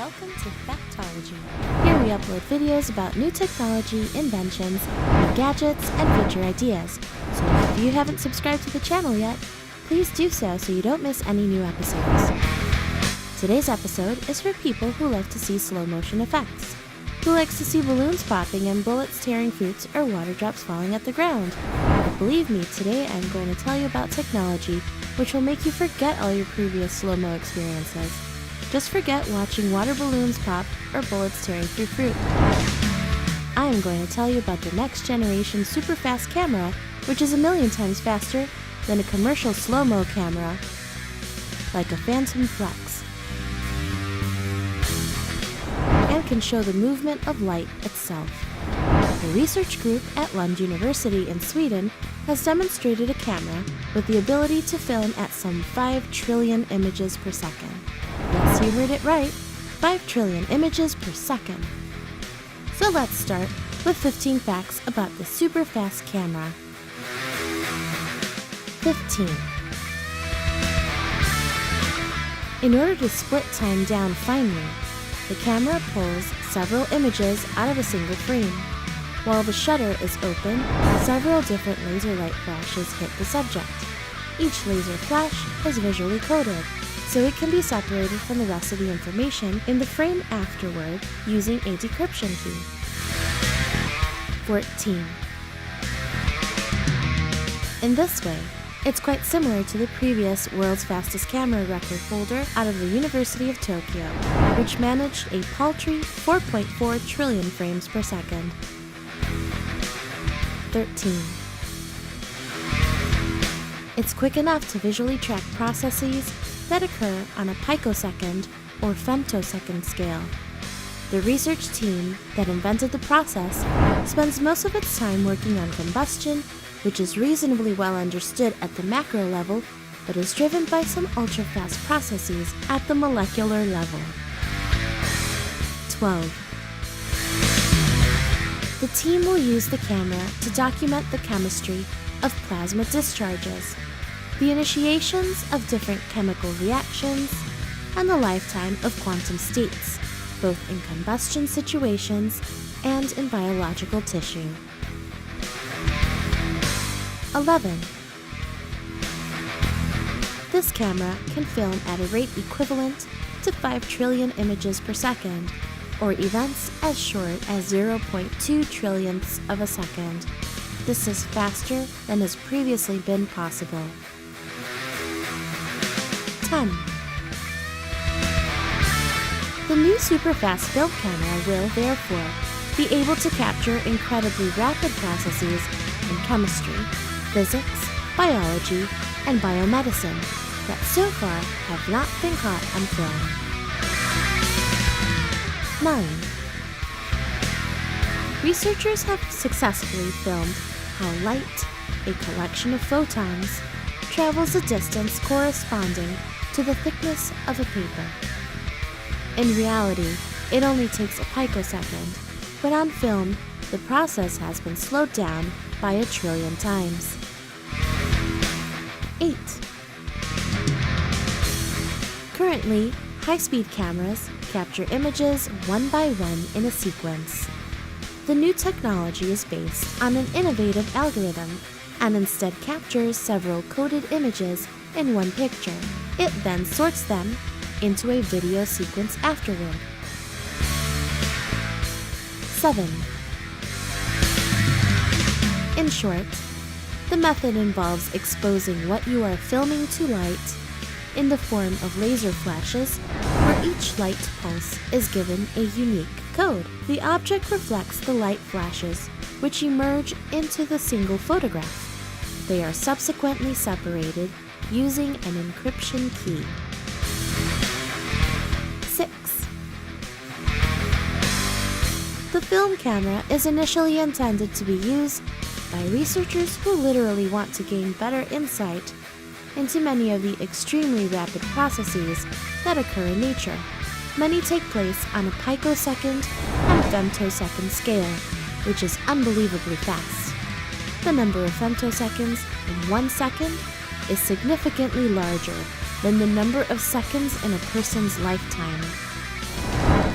welcome to Factology. Here we upload videos about new technology, inventions, new gadgets, and future ideas. So if you haven't subscribed to the channel yet, please do so you don't miss any new episodes. Today's episode is for people who love to see slow motion effects. Who likes to see balloons popping and bullets tearing fruits or water drops falling at the ground? But believe me, today I'm going to tell you about technology which will make you forget all your previous slow-mo experiences. Just forget watching water balloons pop or bullets tearing through fruit. I am going to tell you about the next generation super fast camera, which is 1,000,000 times faster than a commercial slow-mo camera, like a Phantom Flex, and can show the movement of light itself. The research group at Lund University in Sweden has demonstrated a camera with the ability to film at some 5 trillion images per second. Yes, you heard it right, 5 trillion images per second. So let's start with 15 facts about the super fast camera. 15. In order to split time down finely, the camera pulls several images out of a single frame. While the shutter is open, several different laser light flashes hit the subject. Each laser flash is visually coded, so it can be separated from the rest of the information in the frame afterward using a decryption key. 14. In this way, it's quite similar to the previous world's fastest camera record holder out of the University of Tokyo, which managed a paltry 4.4 trillion frames per second. 13. It's quick enough to visually track processes that occur on a picosecond or femtosecond scale. The research team that invented the process spends most of its time working on combustion, which is reasonably well understood at the macro level, but is driven by some ultra-fast processes at the molecular level. 12. The team will use the camera to document the chemistry of plasma discharges, the initiations of different chemical reactions, and the lifetime of quantum states, both in combustion situations and in biological tissue. 11. This camera can film at a rate equivalent to 5 trillion images per second, or events as short as 0.2 trillionths of a second. This is faster than has previously been possible. 10. The new super-fast film camera will, therefore, be able to capture incredibly rapid processes in chemistry, physics, biology, and biomedicine that so far have not been caught on film. 9. Researchers have successfully filmed how light, a collection of photons, travels a distance corresponding to the thickness of a paper. In reality, it only takes a picosecond, but on film, the process has been slowed down by 1 trillion times. 8. Currently, high-speed cameras capture images one by one in a sequence. The new technology is based on an innovative algorithm and instead captures several coded images in one picture. It then sorts them into a video sequence afterward. 7. In short, the method involves exposing what you are filming to light in the form of laser flashes, where each light pulse is given a unique code. The object reflects the light flashes, which emerge into the single photograph. They are subsequently separated using an encryption key. 6. The film camera is initially intended to be used by researchers who literally want to gain better insight into many of the extremely rapid processes that occur in nature. Many take place on a picosecond and femtosecond scale, which is unbelievably fast. The number of femtoseconds in 1 second is significantly larger than the number of seconds in a person's lifetime.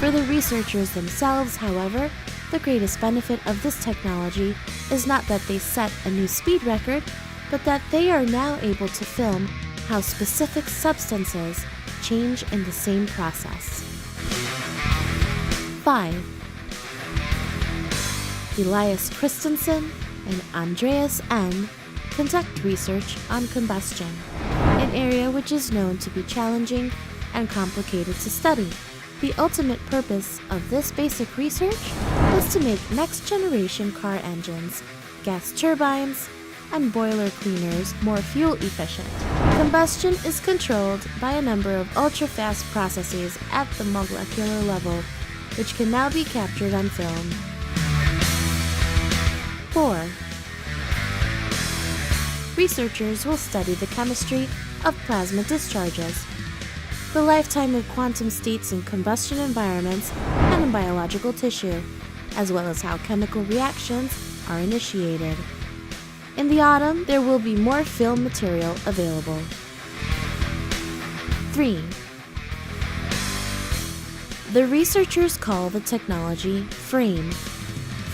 For the researchers themselves, however, the greatest benefit of this technology is not that they set a new speed record, but that they are now able to film how specific substances change in the same process. 5. Elias Christensen and Andreas N. conduct research on combustion, an area which is known to be challenging and complicated to study. The ultimate purpose of this basic research is to make next-generation car engines, gas turbines, and boiler cleaners more fuel efficient. Combustion is controlled by a number of ultra-fast processes at the molecular level, which can now be captured on film. 4. Researchers will study the chemistry of plasma discharges. The lifetime of quantum states in combustion environments and in biological tissue, as well as how chemical reactions are initiated. In the autumn, there will be more film material available. 3. The researchers call the technology FRAME,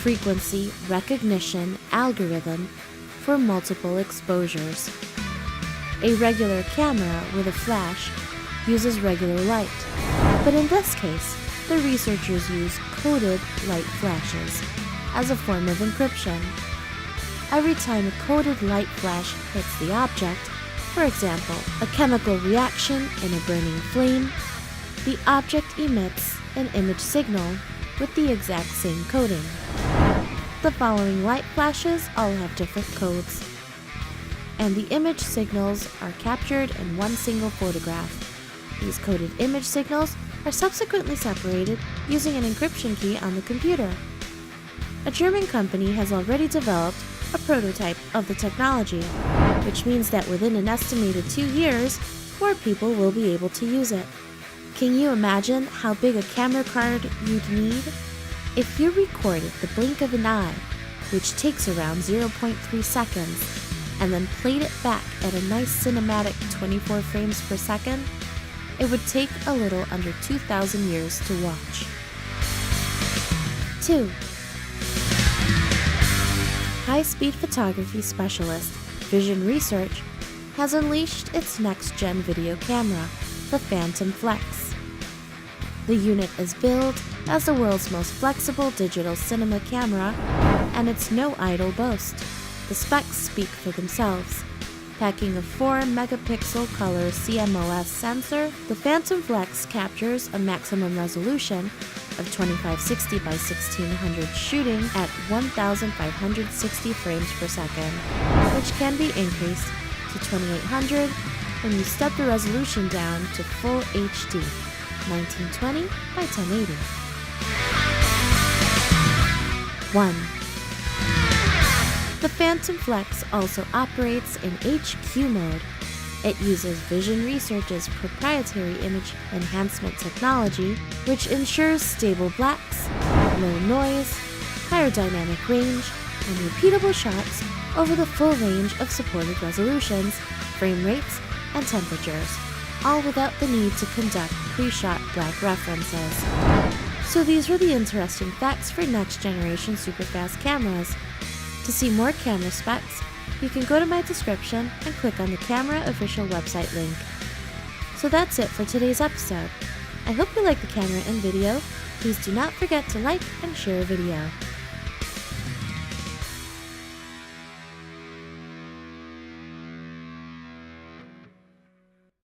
Frequency Recognition Algorithm for Multiple Exposures. A regular camera with a flash uses regular light, but in this case, the researchers use coded light flashes as a form of encryption. Every time a coded light flash hits the object, for example, a chemical reaction in a burning flame, the object emits an image signal with the exact same coding. The following light flashes all have different codes, and the image signals are captured in one single photograph. These coded image signals are subsequently separated using an encryption key on the computer. A German company has already developed a prototype of the technology, which means that within an estimated 2 years, more people will be able to use it. Can you imagine how big a camera card you'd need? If you recorded the blink of an eye, which takes around 0.3 seconds, and then played it back at a nice cinematic 24 frames per second, it would take a little under 2,000 years to watch. 2. High-speed photography specialist Vision Research has unleashed its next-gen video camera, the Phantom Flex. The unit is billed as the world's most flexible digital cinema camera, and it's no idle boast. The specs speak for themselves. Packing a 4-megapixel color CMOS sensor, the Phantom Flex captures a maximum resolution of 2560 by 1600 shooting at 1560 frames per second, which can be increased to 2800 when you step the resolution down to full HD, 1920 by 1080. 1. The Phantom Flex also operates in HQ mode. It uses Vision Research's proprietary image enhancement technology, which ensures stable blacks, low noise, higher dynamic range, and repeatable shots over the full range of supported resolutions, frame rates, and temperatures, all without the need to conduct pre-shot black references. So these were the interesting facts for next-generation superfast cameras. To see more camera specs, you can go to my description and click on the camera official website link. So that's it for today's episode. I hope you like the camera and video. Please do not forget to like and share a video.